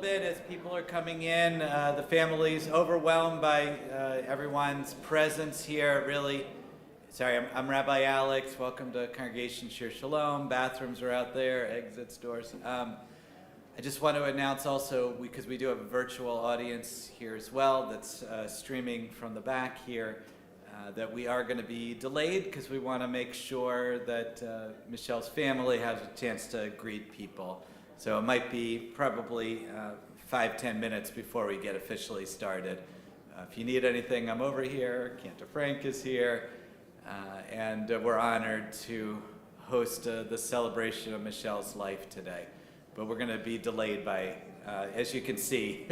bit as people are coming in. The family's overwhelmed by everyone's presence here. Really, sorry, I'm Rabbi Alex. Welcome to Congregation Shir Shalom. Bathrooms are out there, exits, doors. I just want to announce also, because we do have a virtual audience here as well that's streaming from the back here, that we are going to be delayed because we want to make sure that Michelle's family has a chance to greet people. So it might be probably 5-10 minutes before we get officially started. If you need anything, I'm over here. Cantor Frank is here. And we're honored to host the celebration of Michelle's life today. But we're going to be delayed by, as you can see,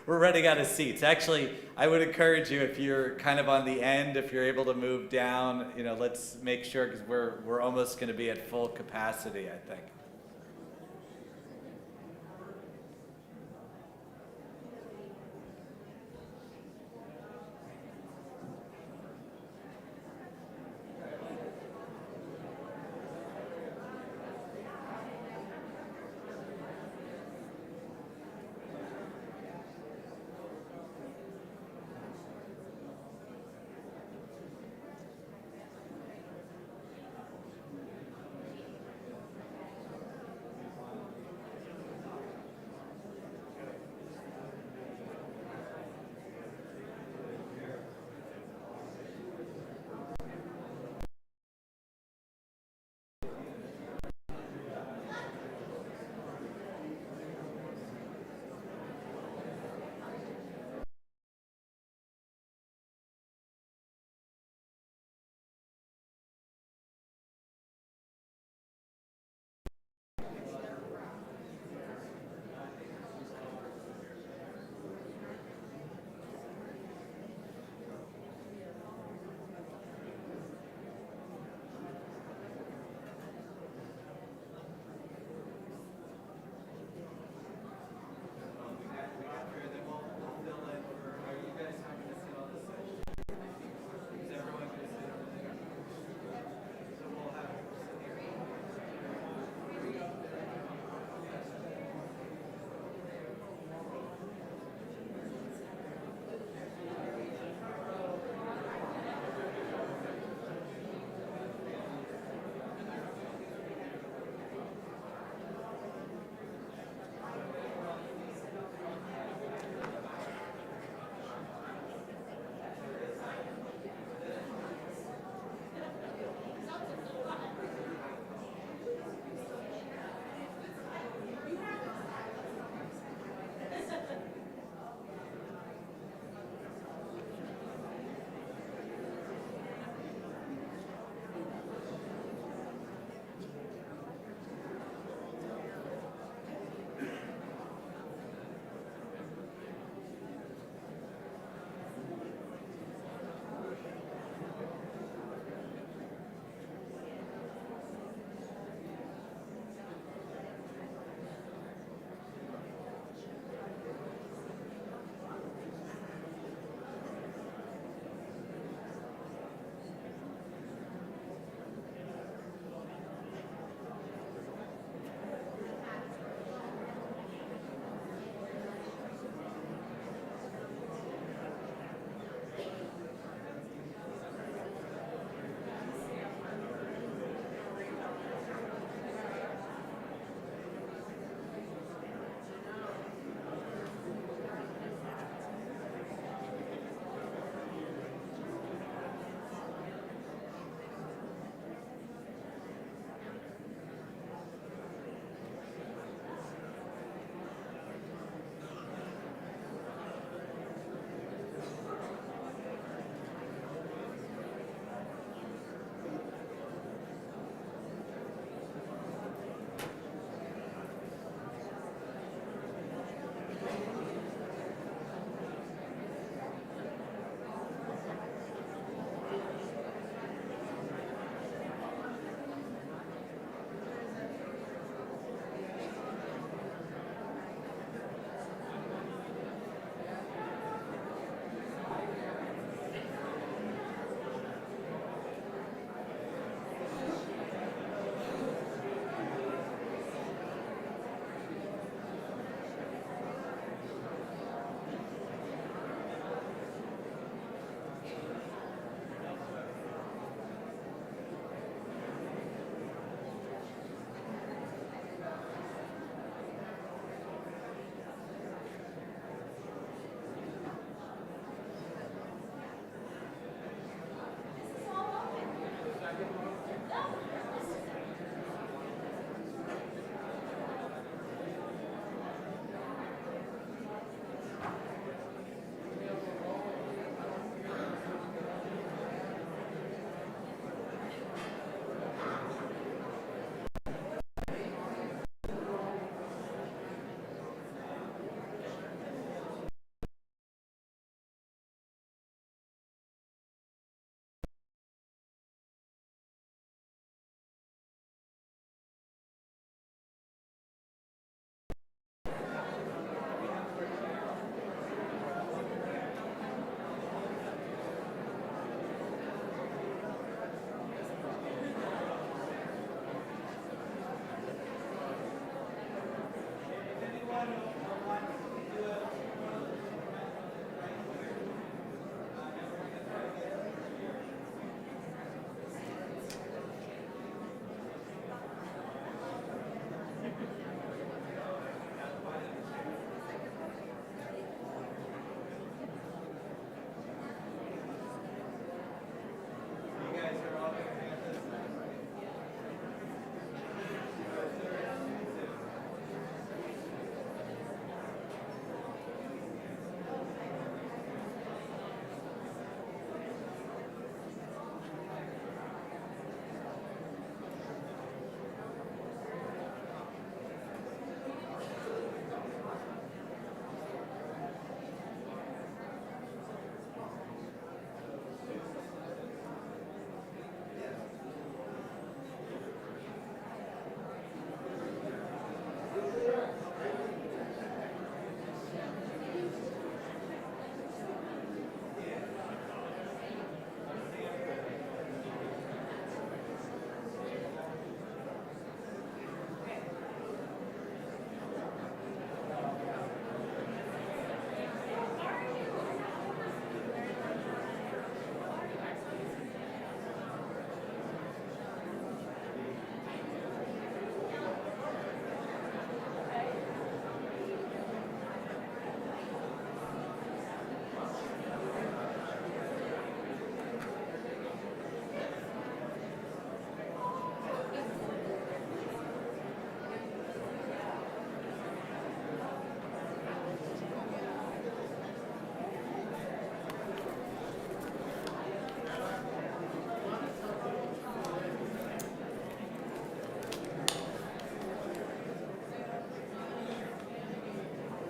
we're running out of seats. Actually, I would encourage you, if you're kind of on the end, if you're able to move down, let's make sure, because we're almost going to be at full capacity, I think.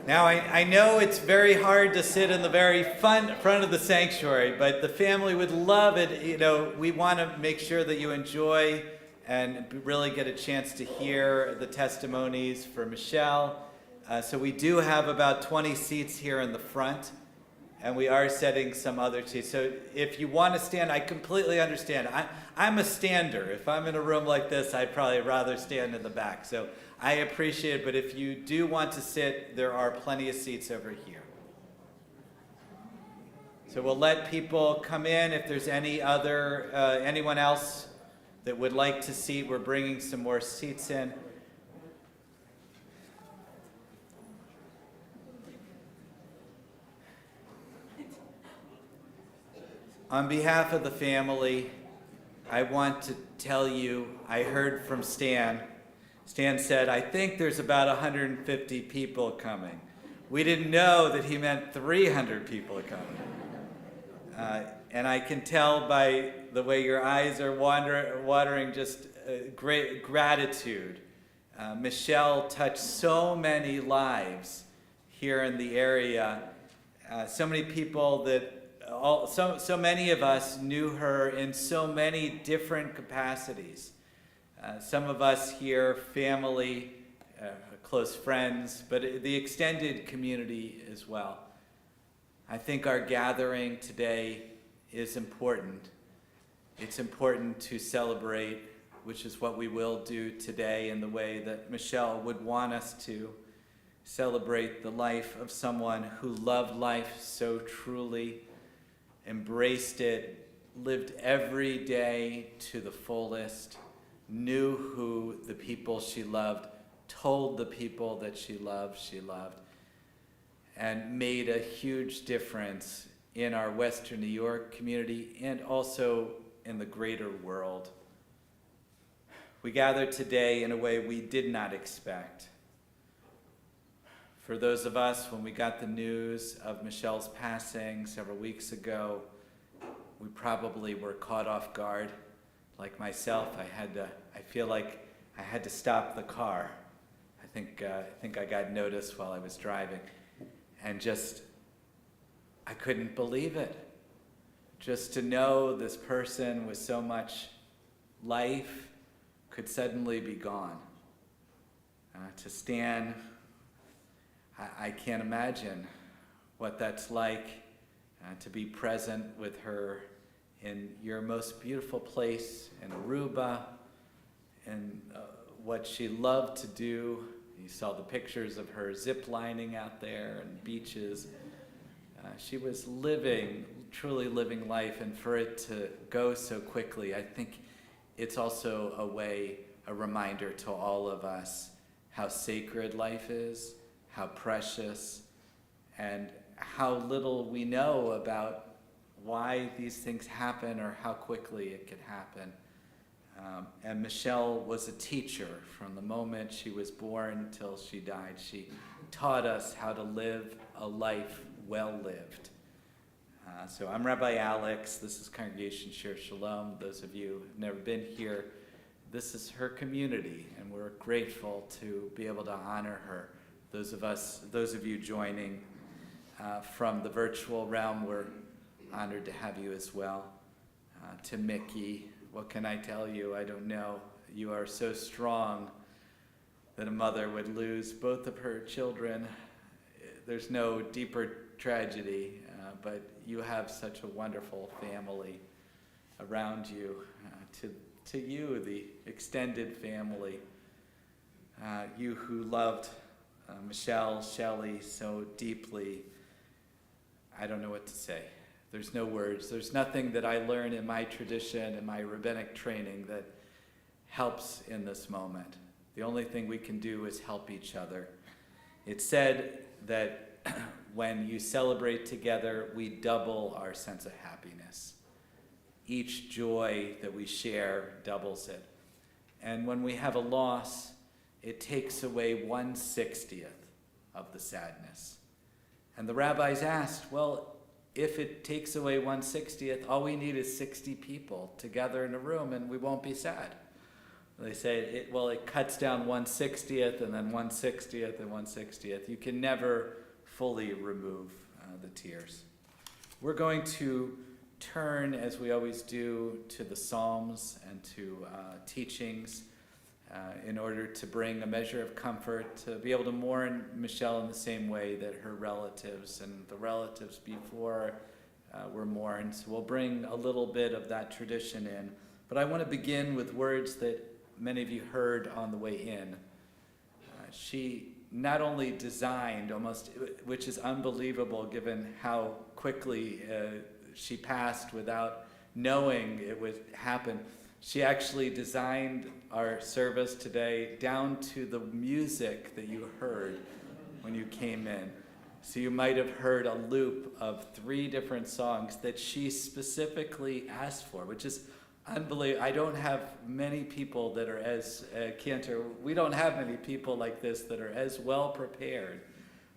Now, I know it's very hard to sit in the very front of the sanctuary, but the family would love it. You know, we want to make sure that you enjoy and really get a chance to hear the testimonies for Michelle. So we do have about 20 seats here in the front, and we are setting some other seats. So if you want to stand, I completely understand. I'm a stander. If I'm in a room like this, I'd probably rather stand in the back. So I appreciate it, but if you do want to sit, there are plenty of seats over here. So we'll let people come in. If there's anyone else that would like to seat, we're bringing some more seats in. On behalf of the family, I want to tell you, I heard from Stan. Stan said, I think there's about 150 people coming. We didn't know that he meant 300 people coming. And I can tell by the way your eyes are watering just great gratitude. Michelle touched so many lives here in the area. So many people that so many of us knew her in so many different capacities. Some of us here, family, close friends, but the extended community as well. I think our gathering today is important. It's important to celebrate, which is what we will do today in the way that Michelle would want us to celebrate the life of someone who loved life so truly, embraced it, lived every day to the fullest, knew who the people she loved, told the people that she loved, and made a huge difference in our Western New York community and also in the greater world. We gather today in a way we did not expect. For those of us, when we got the news of Michelle's passing several weeks ago, we probably were caught off guard. Like myself, I feel like I had to stop the car. I think I got notice while I was driving, and I couldn't believe it. Just to know this person with so much life could suddenly be gone. To stand, I can't imagine what that's like to be present with her in your most beautiful place in Aruba, and what she loved to do. You saw the pictures of her zip lining out there and beaches. She was truly living life, and for it to go so quickly, I think it's also a reminder to all of us how sacred life is, how precious, and how little we know about why these things happen or how quickly it can happen. And Michelle was a teacher from the moment she was born till she died. She taught us how to live a life well lived. So I'm Rabbi Alex. This is Congregation Shir Shalom. Those of you who've never been here, this is her community, and we're grateful to be able to honor her. Those of you joining from the virtual realm, we're honored to have you as well. To Mickey, what can I tell you? I don't know. You are so strong that a mother would lose both of her children. There's no deeper tragedy, but you have such a wonderful family around you. To you, the extended family, you who loved Michelle, Shelley so deeply, I don't know what to say. There's no words. There's nothing that I learn in my tradition and my rabbinic training that helps in this moment. The only thing we can do is help each other. It's said that when you celebrate together, we double our sense of happiness. Each joy that we share doubles it. And when we have a loss, it takes away 1/60th of the sadness. And the rabbis asked, well, if it takes away 1/60th, all we need is 60 people together in a room and we won't be sad. They say it cuts down 1/60th and then 1/60th and 1/60th. You can never fully remove the tears. We're going to turn, as we always do, to the Psalms and to teachings in order to bring a measure of comfort, to be able to mourn Michelle in the same way that her relatives and the relatives before were mourned. So we'll bring a little bit of that tradition in. But I want to begin with words that many of you heard on the way in. She not only designed almost, which is unbelievable given how quickly she passed without knowing it would happen. She actually designed our service today down to the music that you heard when you came in. So you might have heard a loop of 3 different songs that she specifically asked for, which is unbelievable. I don't have many people that are as, Cantor, we don't have many people like this that are as well prepared,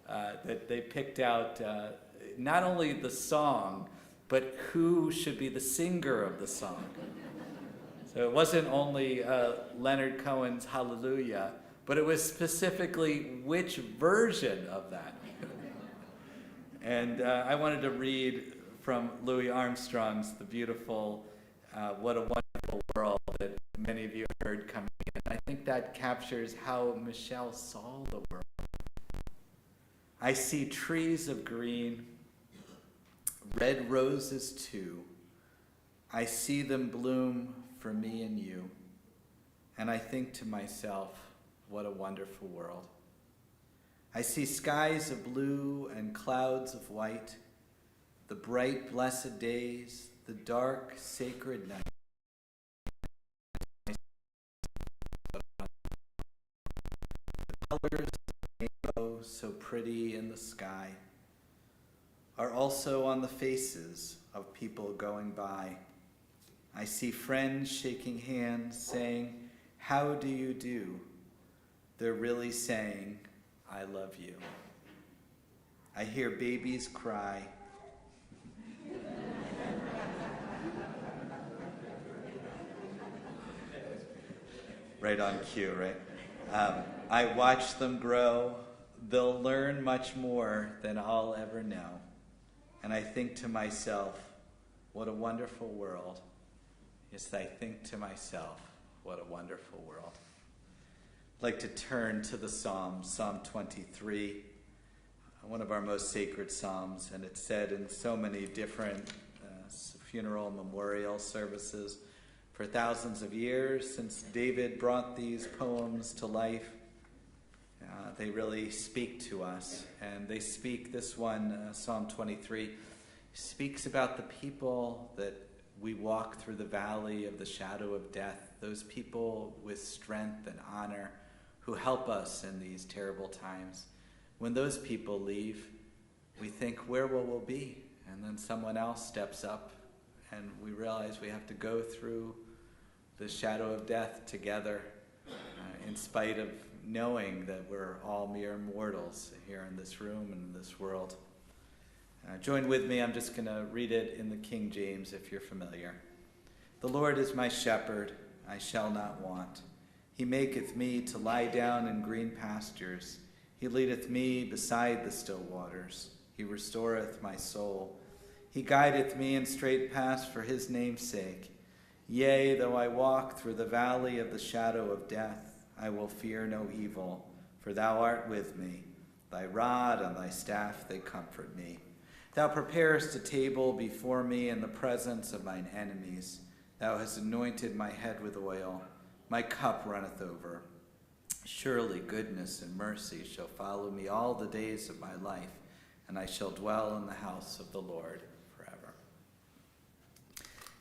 that they picked out not only the song, but who should be the singer of the song. So it wasn't only Leonard Cohen's Hallelujah, but it was specifically which version of that. And I wanted to read from Louis Armstrong's The Beautiful, What a Wonderful World, that many of you heard coming in. I think that captures how Michelle saw the world. I see trees of green, red roses too. I see them bloom for me and you. And I think to myself, what a wonderful world. I see skies of blue and clouds of white, the bright, blessed days, the dark, sacred night. The colors of the rainbow, so pretty in the sky, are also on the faces of people going by. I see friends shaking hands, saying, "How do you do?" They're really saying, "I love you." I hear babies cry. Right on cue, right? I watch them grow. They'll learn much more than I'll ever know. And I think to myself, what a wonderful world. Yes, I think to myself, what a wonderful world. I'd like to turn to the Psalms, Psalm 23, one of our most sacred Psalms, and it's said in so many different funeral memorial services for thousands of years since David brought these poems to life. They really speak to us, and they speak, this one, Psalm 23, speaks about the people that we walk through the valley of the shadow of death, those people with strength and honor who help us in these terrible times. When those people leave, we think, where will we be? And then someone else steps up, and we realize we have to go through the shadow of death together, in spite of knowing that we're all mere mortals here in this room and in this world. Join with me. I'm just going to read it in the King James if you're familiar. The Lord is my shepherd, I shall not want. He maketh me to lie down in green pastures. He leadeth me beside the still waters. He restoreth my soul. He guideth me in straight paths for his name's sake. Yea, though I walk through the valley of the shadow of death, I will fear no evil, for thou art with me. Thy rod and thy staff, they comfort me. Thou preparest a table before me in the presence of mine enemies. Thou hast anointed my head with oil. My cup runneth over. Surely goodness and mercy shall follow me all the days of my life, and I shall dwell in the house of the Lord forever.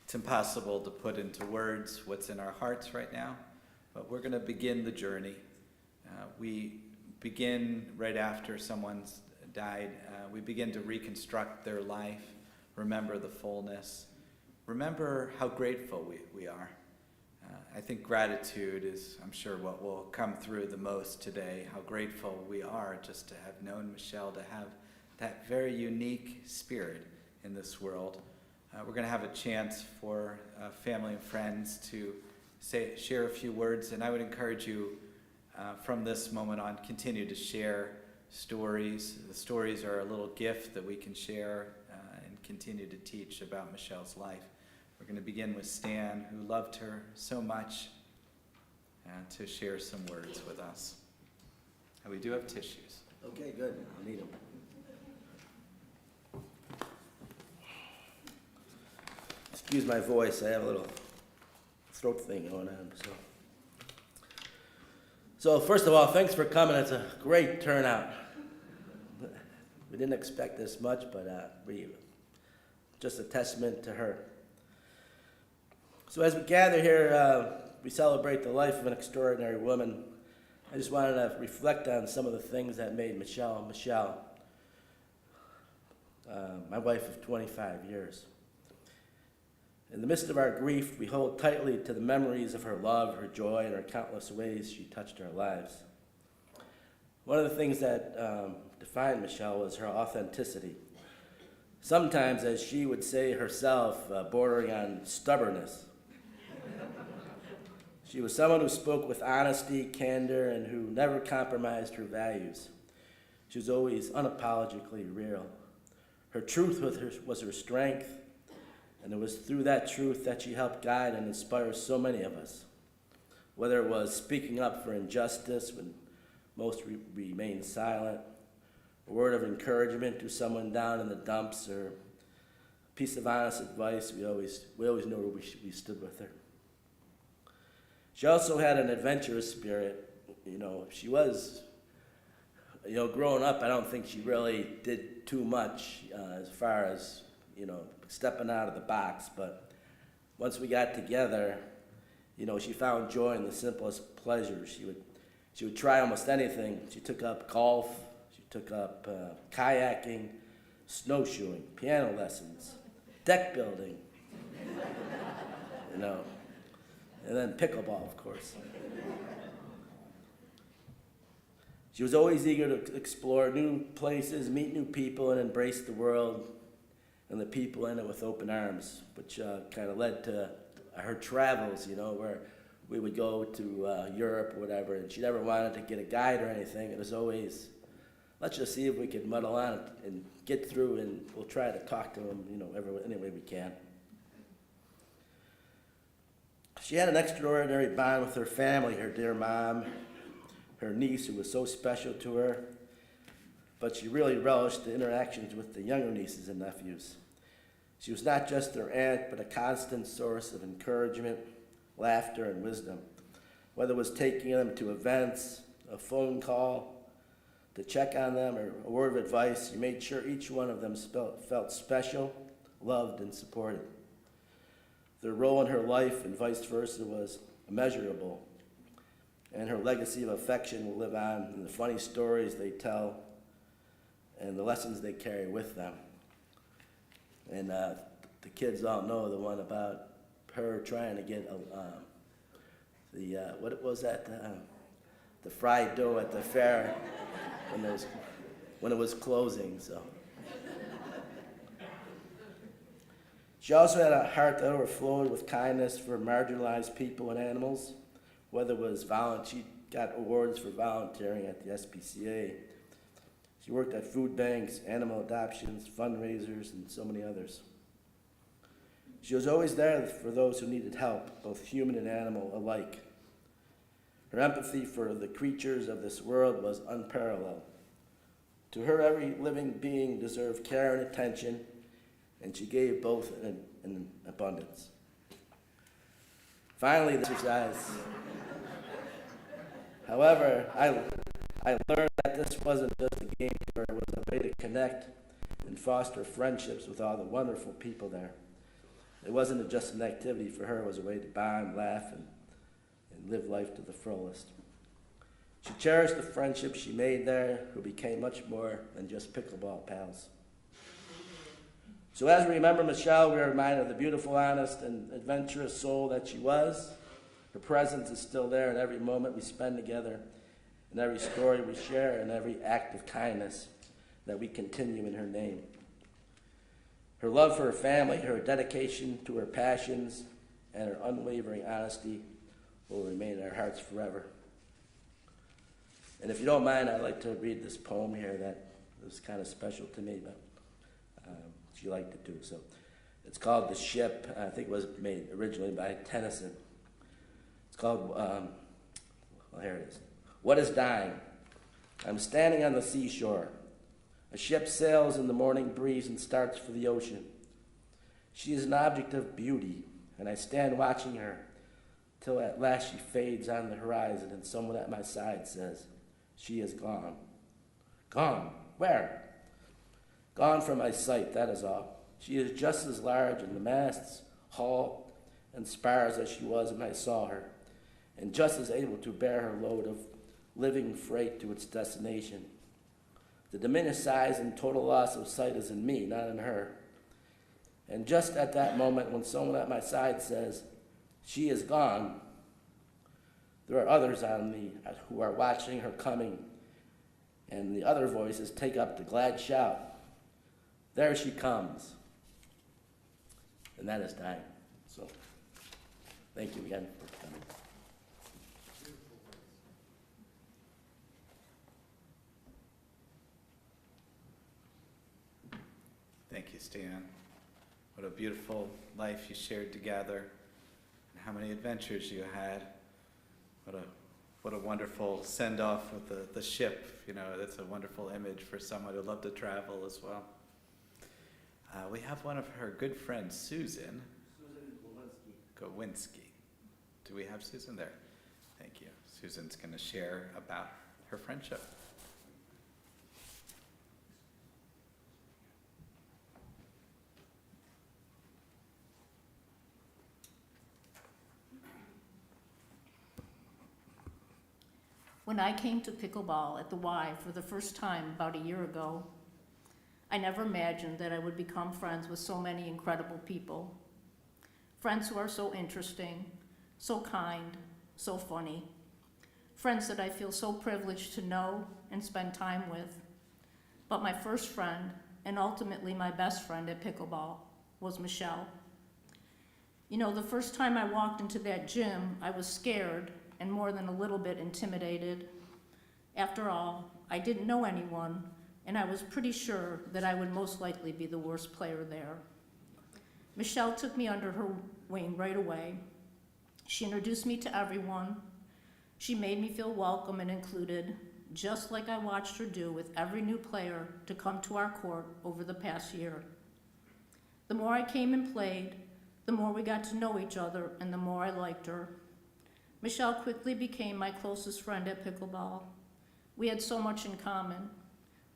It's impossible to put into words what's in our hearts right now, but we're going to begin the journey. We begin right after someone's died. We begin to reconstruct their life, remember the fullness, remember how grateful we are. I think gratitude is, I'm sure, what will come through the most today, how grateful we are just to have known Michelle, to have that very unique spirit in this world. We're going to have a chance for family and friends to share a few words, and I would encourage you from this moment on, continue to share stories. The stories are a little gift that we can share and continue to teach about Michelle's life. We're going to begin with Stan, who loved her so much, to share some words with us. And we do have tissues. Okay, good. I need them. Excuse my voice. I have a little throat thing going on. So first of all, thanks for coming. It's a great turnout. We didn't expect this much, but just a testament to her. So as we gather here, we celebrate the life of an extraordinary woman. I just wanted to reflect on some of the things that made Michelle, my wife of 25 years. In the midst of our grief, we hold tightly to the memories of her love, her joy, and her countless ways she touched our lives. One of the things that defined Michelle was her authenticity. Sometimes, as she would say herself, bordering on stubbornness. She was someone who spoke with honesty, candor, and who never compromised her values. She was always unapologetically real. Her truth was her strength, and it was through that truth that she helped guide and inspire so many of us. Whether it was speaking up for injustice when most remained silent, a word of encouragement to someone down in the dumps, or a piece of honest advice, we always knew where we stood with her. She also had an adventurous spirit. She was, growing up, I don't think she really did too much as far as, stepping out of the box. But once we got together, she found joy in the simplest pleasures. She would try almost anything. She took up golf. She took up kayaking, snowshoeing, piano lessons, deck building, and then pickleball, of course. She was always eager to explore new places, meet new people, and embrace the world and the people in it with open arms, which kind of led to her travels, where we would go to Europe or whatever, and she never wanted to get a guide or anything. It was always, let's just see if we could muddle on and get through, and we'll try to talk to them, any way we can. She had an extraordinary bond with her family, her dear mom, her niece, who was so special to her, but she really relished the interactions with the younger nieces and nephews. She was not just their aunt, but a constant source of encouragement, laughter, and wisdom. Whether it was taking them to events, a phone call to check on them, or a word of advice, she made sure each one of them felt special, loved, and supported. Their role in her life and vice versa was immeasurable, and her legacy of affection will live on in the funny stories they tell and the lessons they carry with them. And the kids all know the one about her trying to get what was that? The fried dough at the fair when it was closing. So she also had a heart that overflowed with kindness for marginalized people and animals. Whether it was she got awards for volunteering at the SPCA. She worked at food banks, animal adoptions, fundraisers, and so many others. She was always there for those who needed help, both human and animal alike. Her empathy for the creatures of this world was unparalleled. To her, every living being deserved care and attention, and she gave both in abundance. Finally, the exercise. However, I learned that this wasn't just a game for her, it was a way to connect and foster friendships with all the wonderful people there. It wasn't just an activity for her, it was a way to bond, laugh, and live life to the fullest. She cherished the friendships she made there, who became much more than just pickleball pals. So as we remember Michelle, we are reminded of the beautiful, honest, and adventurous soul that she was. Her presence is still there in every moment we spend together, in every story we share, and every act of kindness that we continue in her name. Her love for her family, her dedication to her passions, and her unwavering honesty will remain in our hearts forever. And if you don't mind, I'd like to read this poem here that was kind of special to me, but she liked it too. So it's called The Ship. I think it was made originally by Tennyson. It's called, well, here it is. What is dying? I'm standing on the seashore. A ship sails in the morning breeze and starts for the ocean. She is an object of beauty, and I stand watching her till at last she fades on the horizon and someone at my side says, she is gone. Gone? Where? Gone from my sight, that is all. She is just as large in the masts, hull, and spars as she was when I saw her, and just as able to bear her load of living freight to its destination. The diminished size and total loss of sight is in me, not in her. And just at that moment when someone at my side says, she is gone, there are others on me who are watching her coming, and the other voices take up the glad shout, there she comes. And that is dying. So, thank you again for coming. Thank you, Stan. What a beautiful life you shared together, and how many adventures you had. What a wonderful send-off with the ship. You know, that's a wonderful image for someone who loved to travel as well. We have one of her good friends, Susan. Susan Gowinski. Do we have Susan there? Thank you. Susan's going to share about her friendship. When I came to pickleball at the Y for the first time about a year ago, I never imagined that I would become friends with so many incredible people. Friends who are so interesting, so kind, so funny. Friends that I feel so privileged to know and spend time with. But my first friend, and ultimately my best friend at pickleball, was Michelle. You know, the first time I walked into that gym, I was scared and more than a little bit intimidated. After all, I didn't know anyone, and I was pretty sure that I would most likely be the worst player there. Michelle took me under her wing right away. She introduced me to everyone. She made me feel welcome and included, just like I watched her do with every new player to come to our court over the past year. The more I came and played, the more we got to know each other and the more I liked her. Michelle quickly became my closest friend at pickleball. We had so much in common.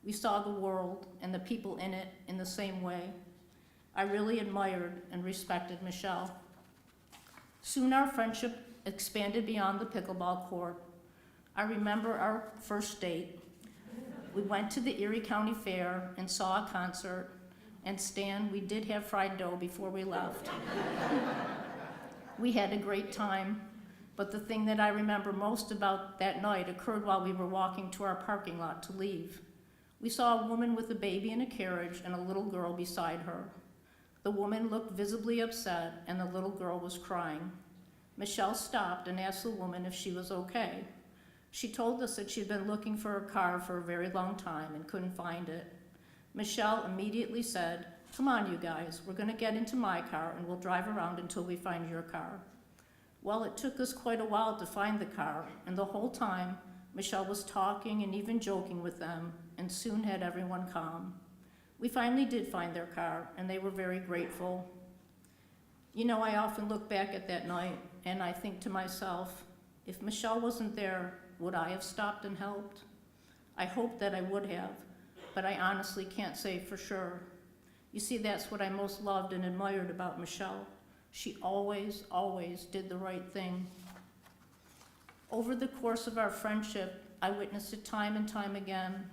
We saw the world and the people in it in the same way. I really admired and respected Michelle. Soon our friendship expanded beyond the pickleball court. I remember our first date. We went to the Erie County Fair and saw a concert, and Stan, we did have fried dough before we left. We had a great time. But the thing that I remember most about that night occurred while we were walking to our parking lot to leave. We saw a woman with a baby in a carriage and a little girl beside her. The woman looked visibly upset and the little girl was crying. Michelle stopped and asked the woman if she was okay. She told us that she'd been looking for her car for a very long time and couldn't find it. Michelle immediately said, "Come on, you guys, we're gonna get into my car and we'll drive around until we find your car." Well, it took us quite a while to find the car, and the whole time, Michelle was talking and even joking with them, and soon had everyone calm. We finally did find their car, and they were very grateful. You know, I often look back at that night, and I think to myself, if Michelle wasn't there, would I have stopped and helped? I hope that I would have, but I honestly can't say for sure. You see, that's what I most loved and admired about Michelle. She always, always did the right thing. Over the course of our friendship, I witnessed it time and time again.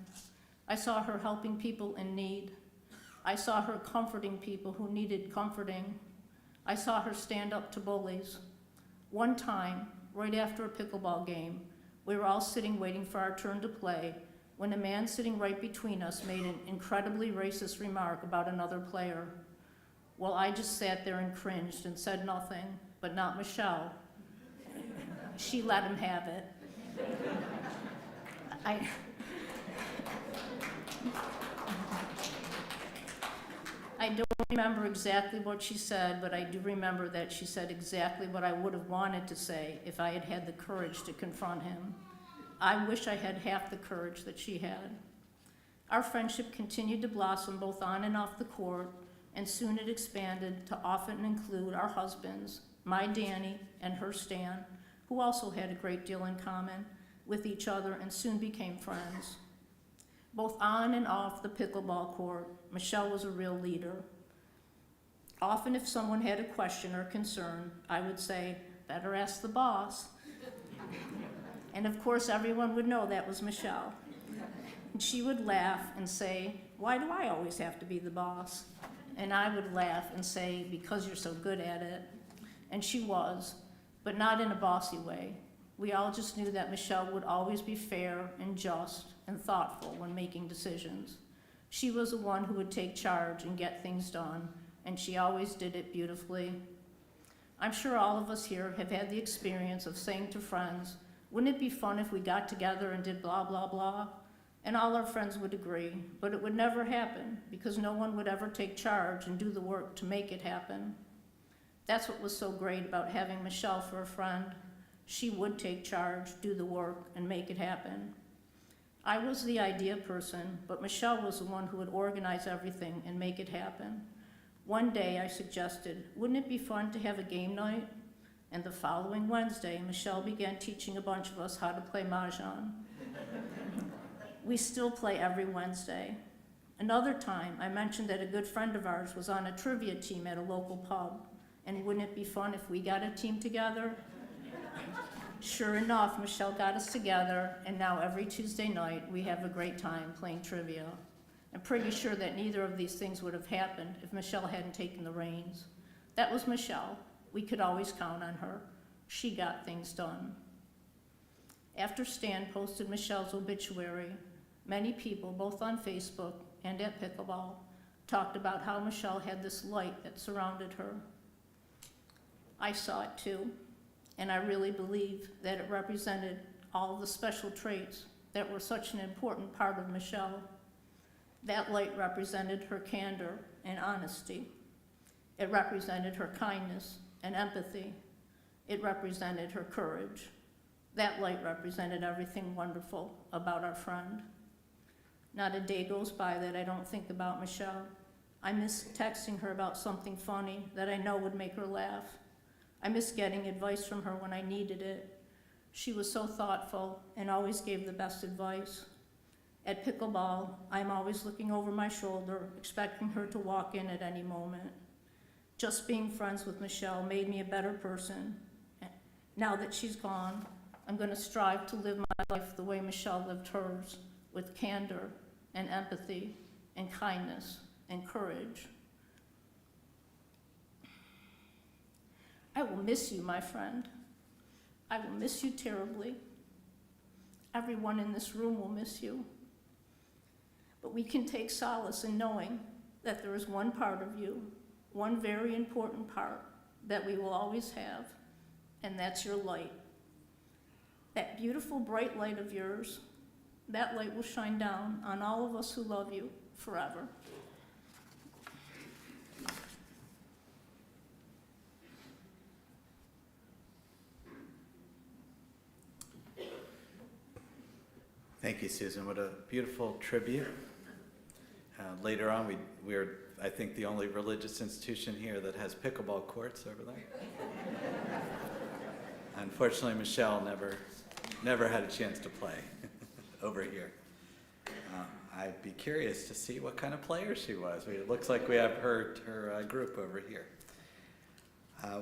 I saw her helping people in need. I saw her comforting people who needed comforting. I saw her stand up to bullies. One time, right after a pickleball game, we were all sitting waiting for our turn to play when a man sitting right between us made an incredibly racist remark about another player. Well, I just sat there and cringed and said nothing, but not Michelle. she let him have it. I don't remember exactly what she said, but I do remember that she said exactly what I would have wanted to say if I had had the courage to confront him. I wish I had half the courage that she had. Our friendship continued to blossom both on and off the court, and soon it expanded to often include our husbands, my Danny and her Stan, who also had a great deal in common with each other and soon became friends. Both on and off the pickleball court, Michelle was a real leader. Often if someone had a question or concern, I would say, "Better ask the boss." And of course, everyone would know that was Michelle. And she would laugh and say, "Why do I always have to be the boss?" And I would laugh and say, "Because you're so good at it." And she was, but not in a bossy way. We all just knew that Michelle would always be fair and just and thoughtful when making decisions. She was the one who would take charge and get things done, and she always did it beautifully. I'm sure all of us here have had the experience of saying to friends, "Wouldn't it be fun if we got together and did blah, blah, blah?" And all our friends would agree, but it would never happen because no one would ever take charge and do the work to make it happen. That's what was so great about having Michelle for a friend. She would take charge, do the work, and make it happen. I was the idea person, but Michelle was the one who would organize everything and make it happen. One day I suggested, "Wouldn't it be fun to have a game night?" And the following Wednesday, Michelle began teaching a bunch of us how to play Mahjong. We still play every Wednesday. Another time, I mentioned that a good friend of ours was on a trivia team at a local pub, and wouldn't it be fun if we got a team together? Sure enough, Michelle got us together, and now every Tuesday night we have a great time playing trivia. I'm pretty sure that neither of these things would have happened if Michelle hadn't taken the reins. That was Michelle. We could always count on her. She got things done. After Stan posted Michelle's obituary, many people, both on Facebook and at Pickleball, talked about how Michelle had this light that surrounded her. I saw it too. And I really believe that it represented all the special traits that were such an important part of Michelle. That light represented her candor and honesty. It represented her kindness and empathy. It represented her courage. That light represented everything wonderful about our friend. Not a day goes by that I don't think about Michelle. I miss texting her about something funny that I know would make her laugh. I miss getting advice from her when I needed it. She was so thoughtful and always gave the best advice. At Pickleball, I'm always looking over my shoulder, expecting her to walk in at any moment. Just being friends with Michelle made me a better person. Now that she's gone, I'm going to strive to live my life the way Michelle lived hers, with candor and empathy and kindness and courage. I will miss you, my friend. I will miss you terribly. Everyone in this room will miss you. But we can take solace in knowing that there is one part of you, one very important part that we will always have, and that's your light. That beautiful bright light of yours, that light will shine down on all of us who love you forever. Thank you, Susan. What a beautiful tribute. Later on, we're, I think, the only religious institution here that has pickleball courts over there. Unfortunately, Michelle never had a chance to play over here. I'd be curious to see what kind of player she was. It looks like we have her group over here.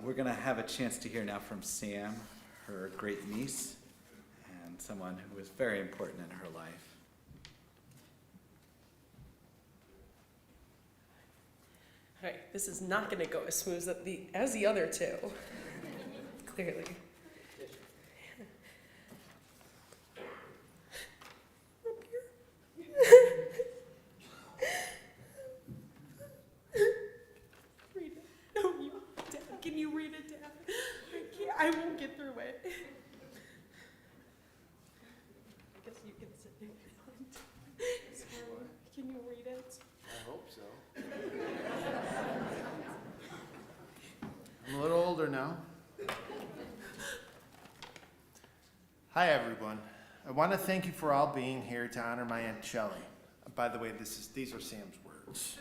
We're going to have a chance to hear now from Sam, her great niece, and someone who was very important in her life. All right, this is not going to go as smooth as the other two, clearly. Up here. Read it. No, Dad, can you read it, Dad? I can't. I won't get through it. older now. Hi, everyone. I want to thank you for all being here to honor my Aunt Shelley. By the way, these are Sam's words.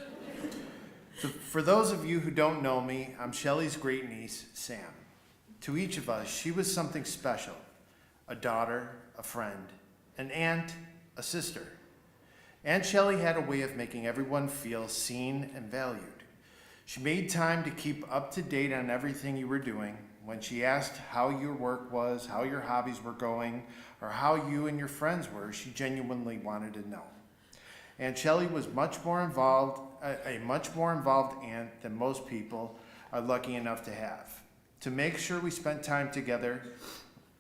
So for those of you who don't know me, I'm Shelley's great niece, Sam. To each of us, she was something special. A daughter, a friend, an aunt, a sister. Aunt Shelley had a way of making everyone feel seen and valued. She made time to keep up to date on everything you were doing. When she asked how your work was, how your hobbies were going, or how you and your friends were, she genuinely wanted to know. Aunt Shelley was a much more involved aunt than most people are lucky enough to have. To make sure we spent time together,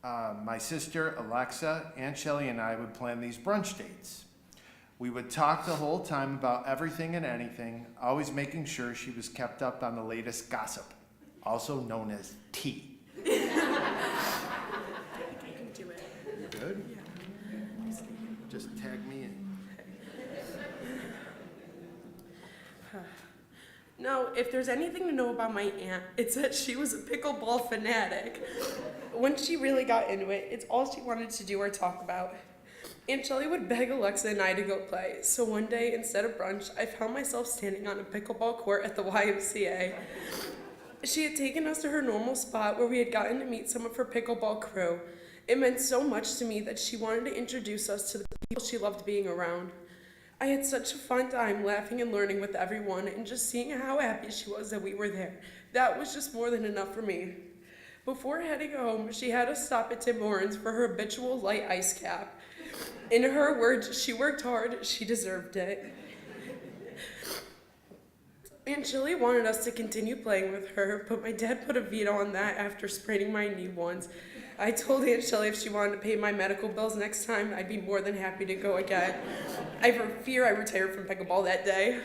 my sister Alexa, Aunt Shelley, and I would plan these brunch dates. We would talk the whole time about everything and anything, always making sure she was kept up on the latest gossip, also known as tea. You can do it. You good? Yeah. Just tag me in. No, if there's anything to know about my aunt, it's that she was a pickleball fanatic. When she really got into it, it's all she wanted to do or talk about. Aunt Shelley would beg Alexa and I to go play, so one day, instead of brunch, I found myself standing on a pickleball court at the YMCA. She had taken us to her normal spot where we had gotten to meet some of her pickleball crew. It meant so much to me that she wanted to introduce us to the people she loved being around. I had such a fun time laughing and learning with everyone and just seeing how happy she was that we were there. That was just more than enough for me. Before heading home, she had us stop at Tim Hortons for her habitual light ice cap. In her words, she worked hard, she deserved it. Aunt Shelley wanted us to continue playing with her, but my dad put a veto on that after spraining my knee once. I told Aunt Shelley if she wanted to pay my medical bills next time, I'd be more than happy to go again. I fear I retired from pickleball that day.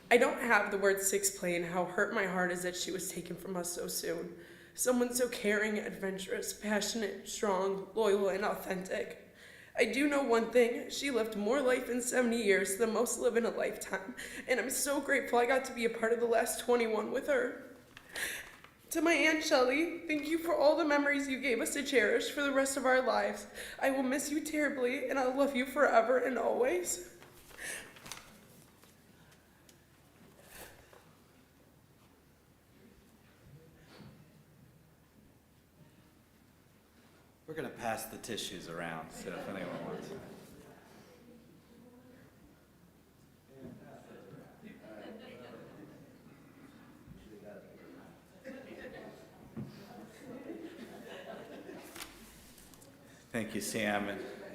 I don't have the words to explain how hurt my heart is that she was taken from us so soon. Someone so caring, adventurous, passionate, strong, loyal, and authentic. I do know one thing, she lived more life in 70 years than most live in a lifetime, and I'm so grateful I got to be a part of the last 21 with her. To my Aunt Shelley, thank you for all the memories you gave us to cherish for the rest of our lives. I will miss you terribly, and I'll love you forever and always. We're going to pass the tissues around, so if anyone wants. Thank you, Sam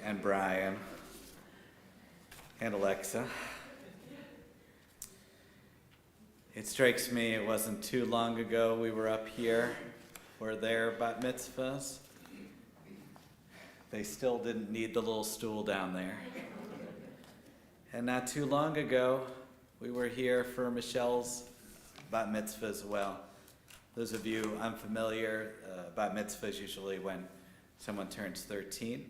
and Brian and Alexa. It strikes me it wasn't too long ago we were up here for their bat mitzvahs. They still didn't need the little stool down there. And not too long ago, we were here for Michelle's bat mitzvah as well. Those of you unfamiliar, bat mitzvah is usually when someone turns 13.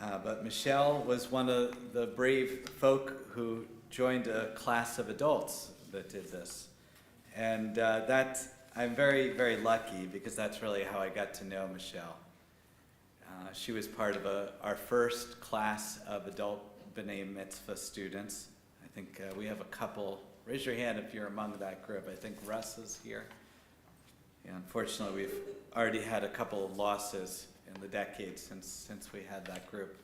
But Michelle was one of the brave folk who joined a class of adults that did this. And I'm very, very lucky because that's really how I got to know Michelle. She was part of our first class of adult B'nai Mitzvah students. I think we have a couple. Raise your hand if you're among that group. I think Russ is here. Yeah, unfortunately, we've already had a couple of losses in the decades since we had that group.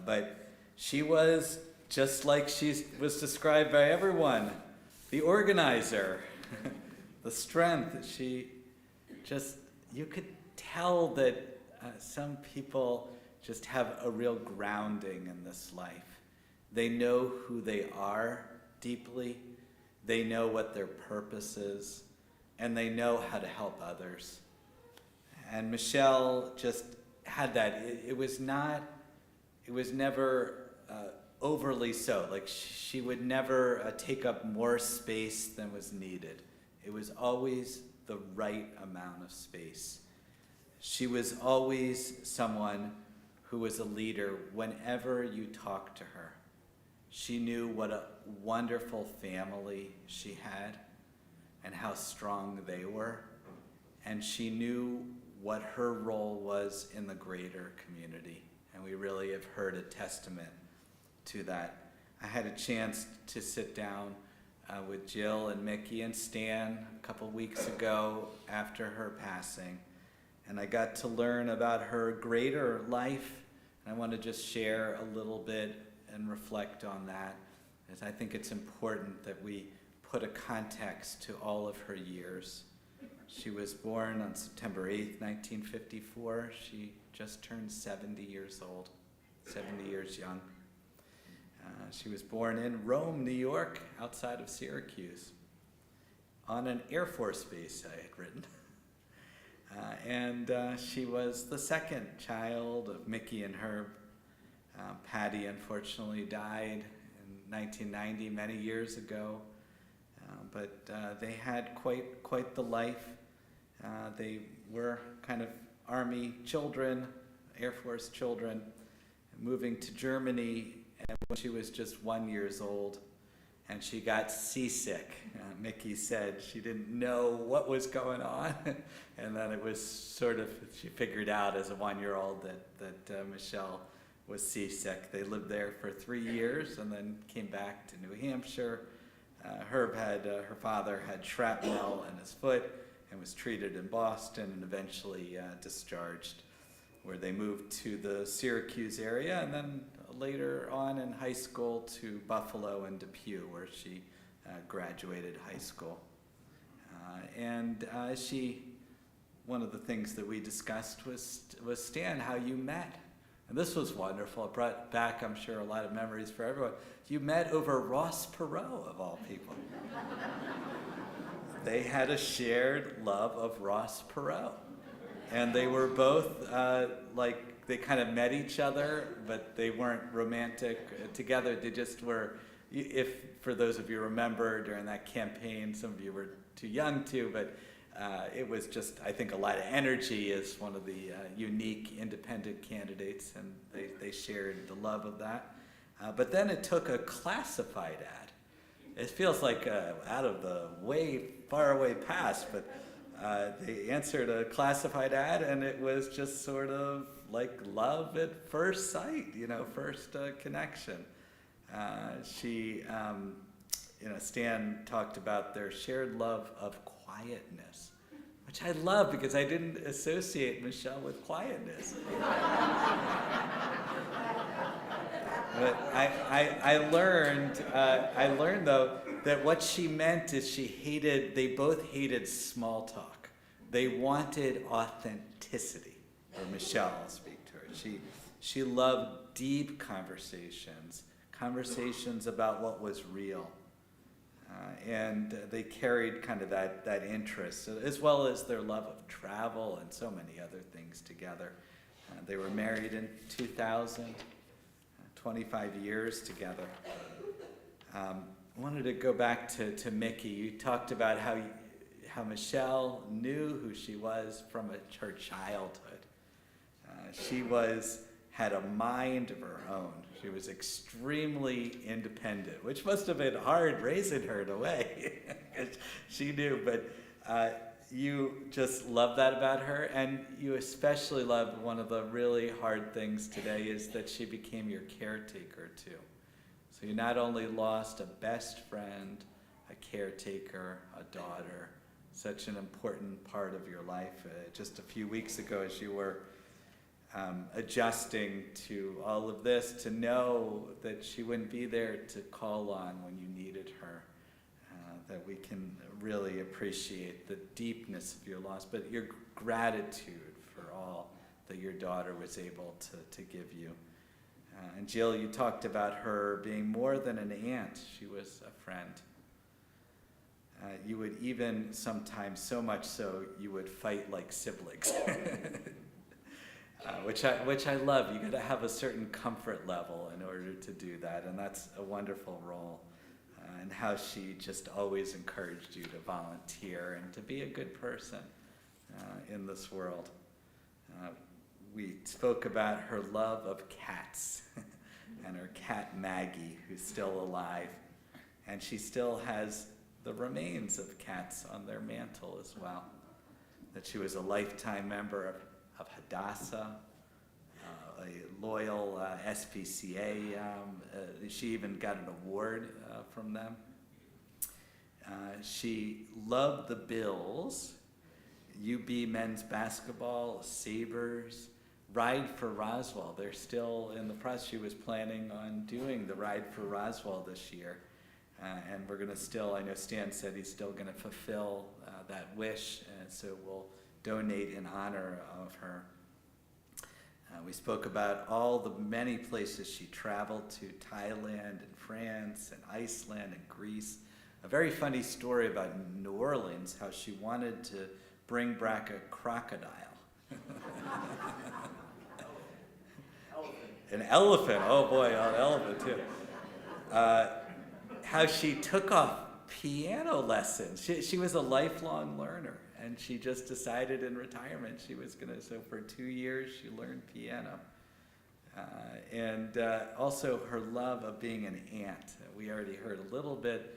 But she was, just like she was described by everyone, the organizer, the strength. You could tell that some people just have a real grounding in this life. They know who they are deeply, they know what their purpose is, and they know how to help others. And Michelle just had that. It was never overly so. Like she would never take up more space than was needed. It was always the right amount of space. She was always someone who was a leader whenever you talked to her. She knew what a wonderful family she had. and how strong they were. And she knew what her role was in the greater community. And we really have heard a testament to that. I had a chance to sit down with Jill and Mickey and Stan a couple weeks ago after her passing. And I got to learn about her greater life. And I want to just share a little bit and reflect on that, as I think it's important that we put a context to all of her years. She was born on September 8th, 1954. She just turned 70 years old, 70 years young. She was born in Rome, New York, outside of Syracuse, on an Air Force base, I had written. And she was the second child of Mickey and Herb. Patty unfortunately died in 1990, many years ago, but they had quite the life. They were kind of Army children, Air Force children, moving to Germany. And when she was just 1 year old, and she got seasick. Mickey said she didn't know what was going on, and then it was sort of, she figured out as a 1 year old that Michelle was seasick. They lived there for 3 years and then came back to New Hampshire. Herb had, her father had shrapnel in his foot and was treated in Boston and eventually discharged, where they moved to the Syracuse area, and then later on in high school to Buffalo and Depew, where she graduated high school. One of the things that we discussed was Stan, how you met. And this was wonderful. It brought back, I'm sure, a lot of memories for everyone. You met over Ross Perot, of all people. They had a shared love of Ross Perot. And they were both they kind of met each other, but they weren't romantic together. They just were, if for those of you remember during that campaign, some of you were too young to, but it was just, I think, a lot of energy as one of the unique independent candidates, and they shared the love of that. But then it took a classified ad. It feels like out of the far away past, but they answered a classified ad, and it was just sort of like love at first sight, first connection. Stan talked about their shared love of quietness, which I love because I didn't associate Michelle with quietness. But I learned though that what she meant is they both hated small talk. They wanted authenticity, or Michelle will speak to her. She loved deep conversations about what was real. And they carried kind of that interest, as well as their love of travel and so many other things together. They were married in 2000, 25 years together. I wanted to go back to Mickey. You talked about how Michelle knew who she was from her childhood. She had a mind of her own. She was extremely independent, which must have been hard raising her in a way, because she knew. But you just love that about her, and you especially love one of the really hard things today is that she became your caretaker too. So you not only lost a best friend, a caretaker, a daughter, such an important part of your life. Just a few weeks ago, as you were adjusting to all of this, to know that she wouldn't be there to call on when you needed her, that we can really appreciate the deepness of your loss, but your gratitude for all that your daughter was able to give you. And Jill, you talked about her being more than an aunt. She was a friend. You would even sometimes, so much so, you would fight like siblings. Which I love. You got to have a certain comfort level in order to do that, and that's a wonderful role. And how she just always encouraged you to volunteer and to be a good person in this world. We spoke about her love of cats and her cat Maggie, who's still alive, and she still has the remains of cats on their mantle as well. That she was a lifetime member of Hadassah, a loyal SPCA. She even got an award from them. She loved the Bills, UB men's basketball, Sabres, Ride for Roswell. They're still in the press. She was planning on doing the Ride for Roswell this year. And we're going to still, I know Stan said he's still going to fulfill that wish, and so we'll donate in honor of her. We spoke about all the many places she traveled to, Thailand and France and Iceland and Greece. A very funny story about New Orleans, how she wanted to bring back a crocodile. An elephant, oh boy, an elephant too. How she took off piano lessons. She was a lifelong learner, and she just decided in retirement she was going to, so for 2 years she learned piano. And also her love of being an aunt. We already heard a little bit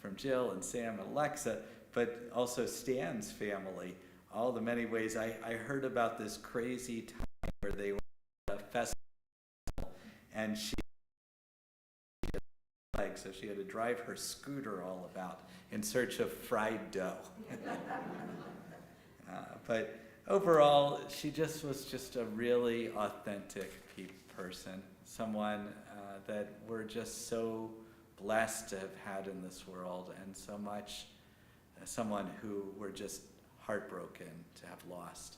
from Jill and Sam and Alexa, but also Stan's family. All the many ways. I heard about this crazy time where they were at a festival and she had legs, so she had to drive her scooter all about in search of fried dough. But overall, she just was just a really authentic person, someone that we're just so blessed to have had in this world, and so much someone who we're just heartbroken to have lost.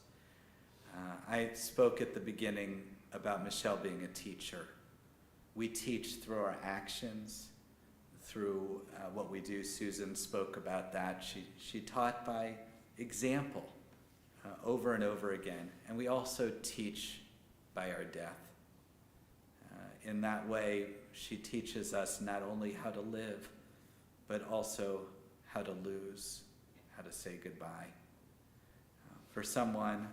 I spoke at the beginning about Michelle being a teacher. We teach through our actions, through what we do. Susan spoke about that. She taught by example over and over again, and we also teach by our death. In that way, she teaches us not only how to live, but also how to lose, how to say goodbye. For someone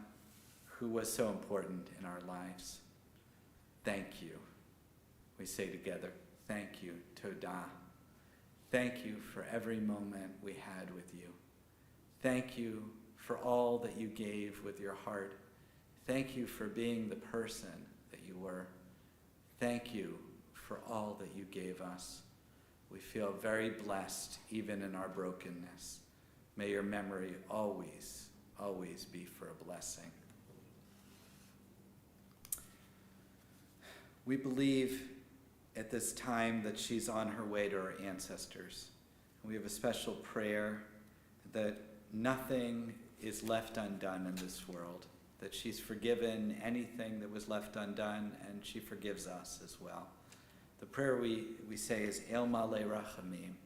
who was so important in our lives, thank you. We say together, thank you, Todah. Thank you for every moment we had with you. Thank you for all that you gave with your heart. Thank you for being the person that you were. Thank you for all that you gave us. We feel very blessed even in our brokenness. May your memory always, always be for a blessing. We believe at this time that she's on her way to her ancestors. We have a special prayer that nothing is left undone in this world, that she's forgiven anything that was left undone, and she forgives us as well. The prayer we say is El Male Rachamim.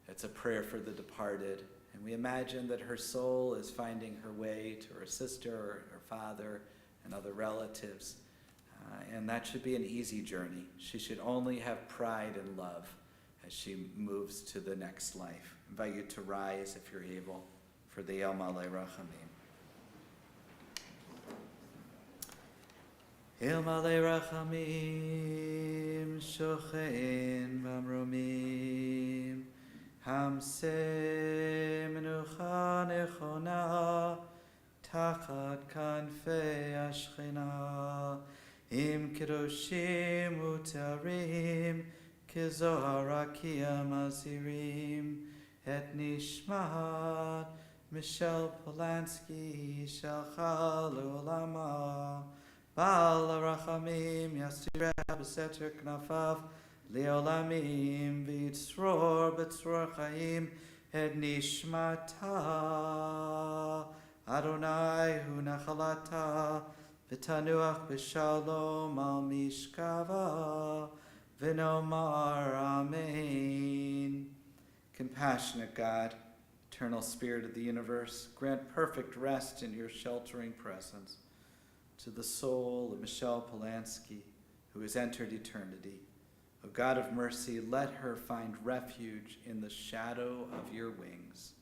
It's a prayer for the departed, and we imagine that her soul is finding her way to her sister, or her father, and other relatives. And that should be an easy journey. She should only have pride and love as she moves to the next life. I invite you to rise if you're able for the El Male Rachamim. El Male Rachamim Shochein Vamromim Hamse Menucha Nechona Tachat Kanfei Ashchina Im Kedoshim Utarim Kezohar Akia Mazirim Et Nishmat Michelle Polonski Shalcha Leolama Baal Rachamim Yasireh B'Seter Knafav Leolamim V'Yitzror B'Tzror Chaim Et Nishmata Adonai Hu Nachalata V'Tanuach B'Shalom Al Mishkava V'Nomar Amen. Compassionate God, eternal Spirit of the universe, grant perfect rest in your sheltering presence to the soul of Michelle Polonski, who has entered eternity. O God of mercy, let her find refuge in the shadow of your wings.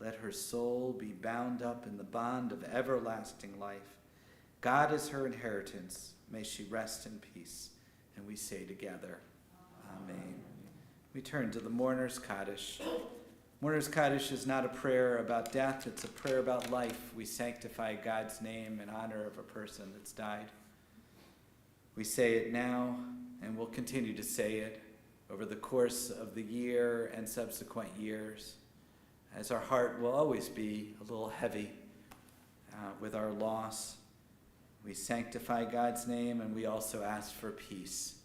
Let her soul be bound up in the bond of everlasting life. God is her inheritance. May she rest in peace. And we say together, Amen. We turn to the mourner's Kaddish. Mourner's Kaddish is not a prayer about death, it's a prayer about life. We sanctify God's name in honor of a person that's died. We say it now, and we'll continue to say it over the course of the year and subsequent years, as our heart will always be a little heavy with our loss. We sanctify God's name, and we also ask for peace.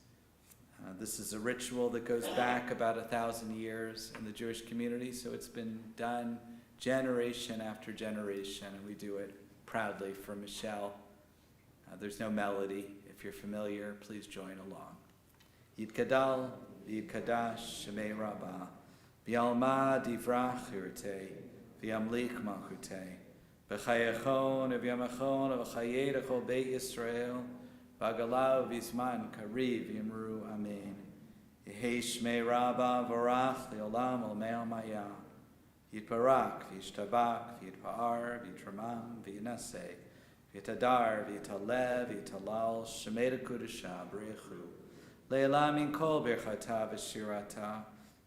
This is a ritual that goes back about 1,000 years in the Jewish community, so it's been done generation after generation, and we do it proudly for Michelle. There's no melody. If you're familiar, please join along. Yitgadal, Yitkadash, Shemei Rabbah, V'yalma divrach yirtei, V'yamlik malchutei, V'chayechon, V'yamachon, V'chayedachol Beit Yisrael, V'agalav V'zman Kariv Yimru Amen. Yehei Shmei Rabbah Vorach Leolam Olmei Maya. Yitbarak V'yishtabak V'yitpa'ar V'yitramam V'yinaseh V'yitadar V'yitalev V'yitalal Shemei Dekudusha B'rechu Le'elam Min Kol Birchata V'shirata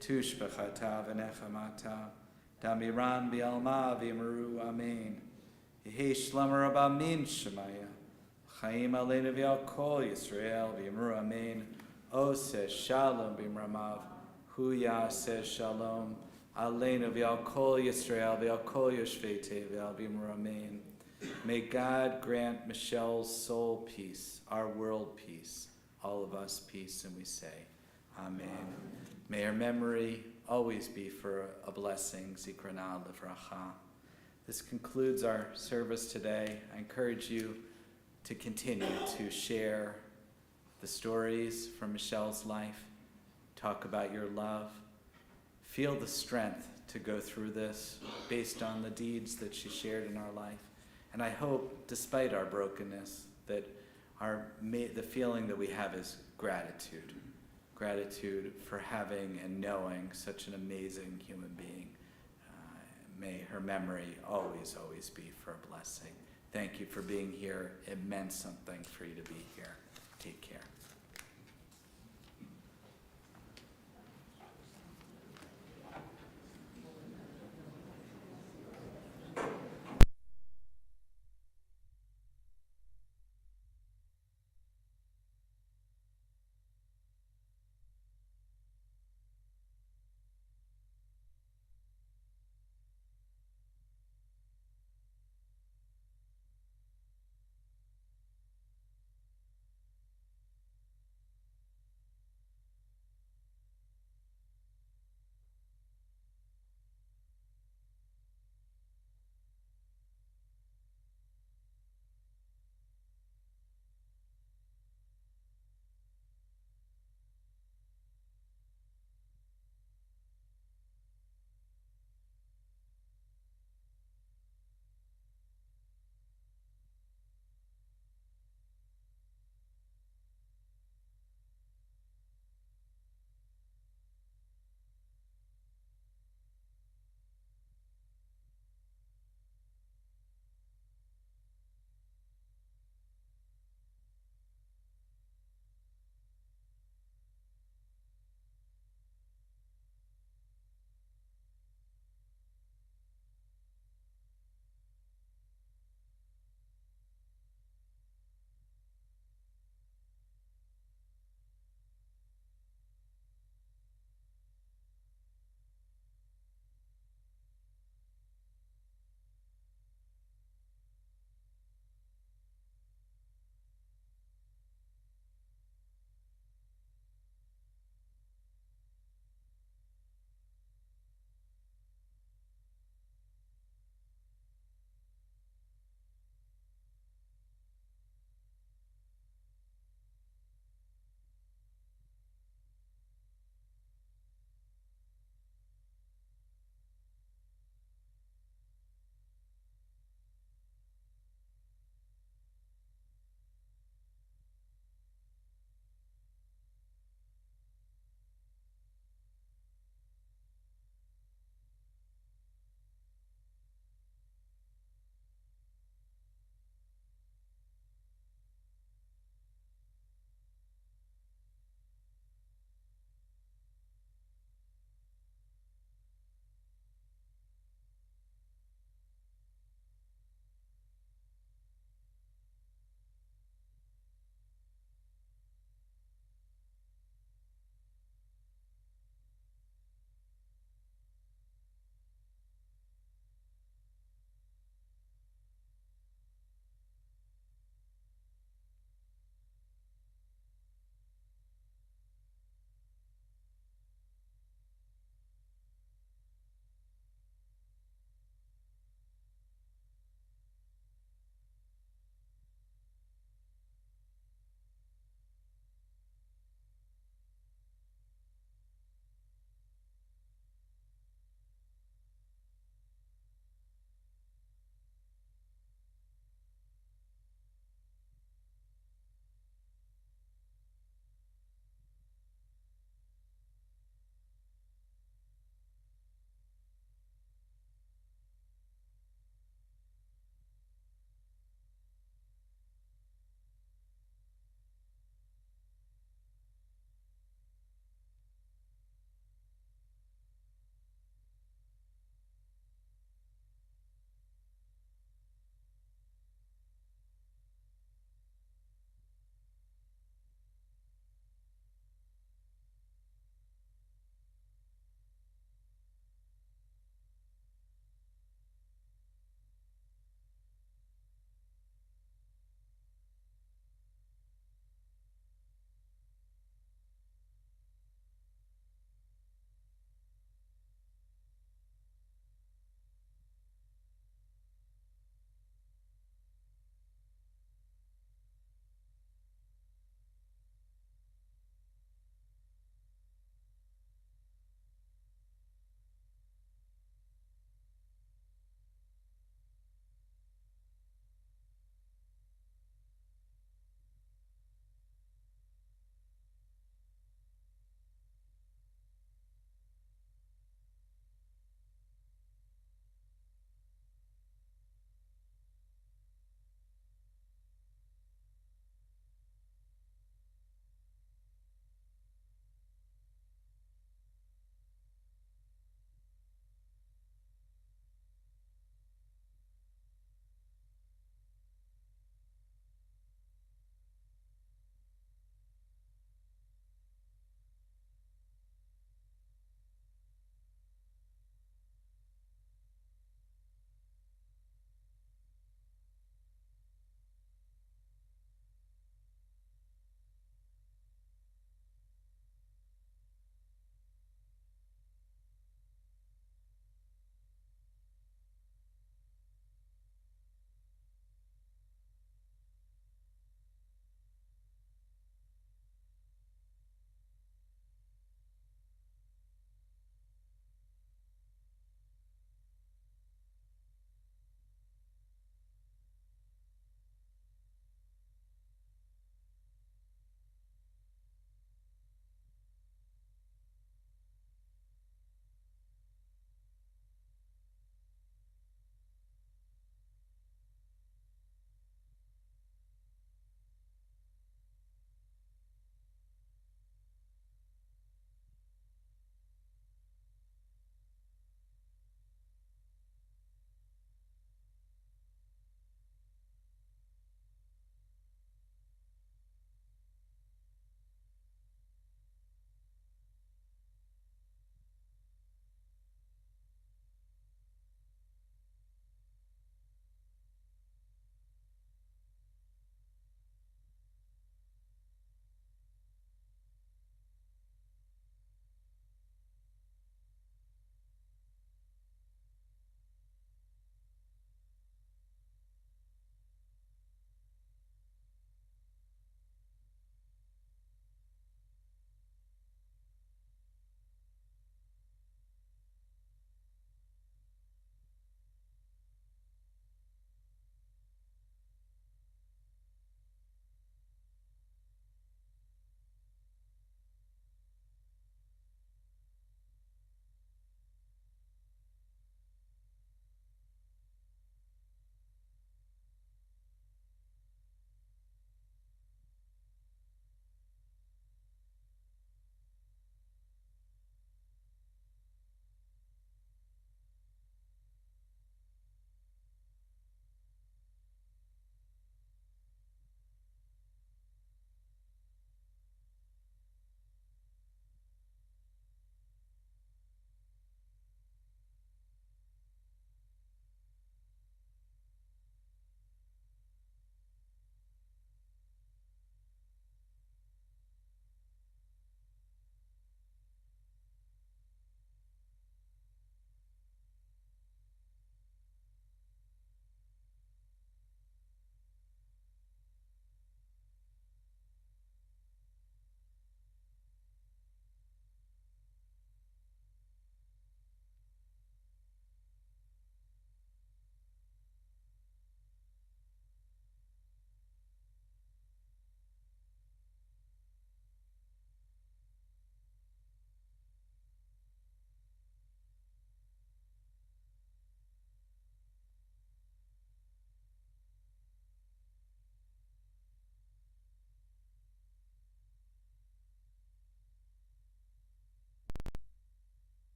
Tush B'chata V'nechamata Damiran V'yalma V'yimru Amen. Yehei Shlomo Rabbah Min Shemaya Chaim Aleinu V'yal Kol Yisrael V'yimru Amen. Oseh Shalom B'imramav Hu Yaseh Shalom Aleinu V'yal Kol Yisrael V'yal Kol Yoshvei Tevel V'yimru Amen. May God grant Michelle's soul peace, our world peace, all of us peace, and we say, Amen. May her memory always be for a blessing. Zikrana Livracha. This concludes our service today. I encourage you to continue to share the stories from Michelle's life, talk about your love, feel the strength to go through this based on the deeds that she shared in our life. And I hope, despite our brokenness, that the feeling that we have is gratitude. Gratitude for having and knowing such an amazing human being. May her memory always, always be for a blessing. Thank you for being here. It meant something for you to be here. Take care.